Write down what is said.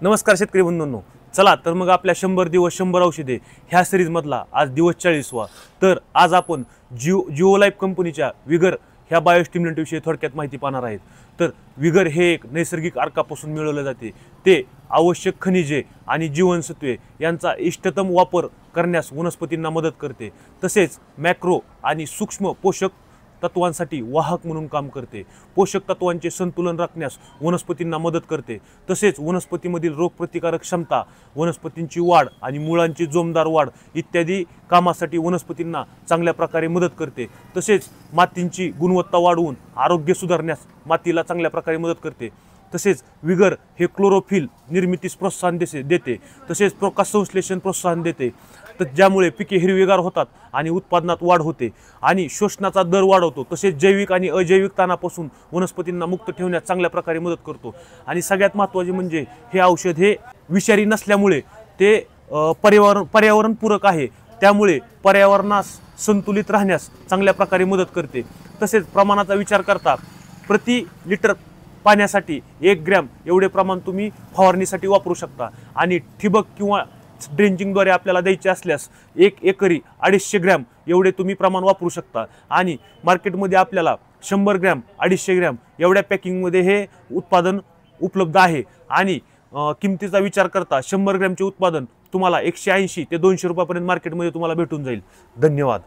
नमस्कार शेतकरी बंधूंनो, चला तर मग आपल्या 100 दिवस 100 औषधे ह्या सिरीजमधला आज दिवस 40वा। तर आज आपण जिओ लाईफ कंपनीच्या विगर ह्या बायोस्टिम्युलंट विषयी थोडक्यात माहिती पाहणार आहेत। तर विगर हे एक नैसर्गिक अर्कापासून मिळवले जाते। ते आवश्यक खनिजे आणि जीवनसत्वे यांचा इष्टतम वापर करण्यास वनस्पतींना मदत करते। तसेच मॅक्रो आणि सूक्ष्म पोषक तत्वांसाठी वाहक म्हणून काम करते। पोषक तत्वांचे संतुलन राखण्यास वनस्पतींना मदत करते। तसेच वनस्पतीमधील रोगप्रतिकारक क्षमता, वनस्पतींची वाढ आणि मुळांची जोमदार वाढ इत्यादी कामासाठी वनस्पतींना चांगल्या प्रकारे मदत करते। तसेच मातींची गुणवत्ता वाढवून आरोग्य सुधारण्यास मातीला चांगल्या प्रकारे मदत करते। तसेच विगर हे क्लोरोफिल निर्मितीस प्रोत्साहन देते। तसेच प्रकाश संश्लेषण प्रोत्साहन देते, तर ज्यामुळे पिके हिरवीगार होतात आणि उत्पादनात वाढ होते आणि शोषणाचा दर वाढवतो। तसेच जैविक आणि अजैविक ताणापासून वनस्पतींना मुक्त ठेवण्यास चांगल्या प्रकारे मदत करतो। आणि सगळ्यात महत्त्वाचे म्हणजे हे औषध हे विषारी नसल्यामुळे ते पर्यावरणपूरक आहे, त्यामुळे पर्यावरणास संतुलित राहण्यास चांगल्या प्रकारे मदत करते। तसेच प्रमाणाचा विचार करता प्रति लिटर पाण्यासाठी 1 ग्रॅम एवढे प्रमाण तुम्ही फवारणीसाठी वापरू शकता। आणि ठिबक किंवा ड्रेंचिंगद्वारे आपल्याला द्यायचे असल्यास 1 एकरी 250 ग्रॅम एवढे तुम्ही प्रमाण वापरू शकता। आणि मार्केटमध्ये आपल्याला 100 ग्रॅम 250 ग्रॅम एवढ्या पॅकिंगमध्ये हे उत्पादन उपलब्ध आहे। आणि किमतीचा विचार करता 100 ग्रॅमचे उत्पादन तुम्हाला 180 ते 200 रुपयापर्यंत मार्केटमध्ये तुम्हाला भेटून जाईल। धन्यवाद।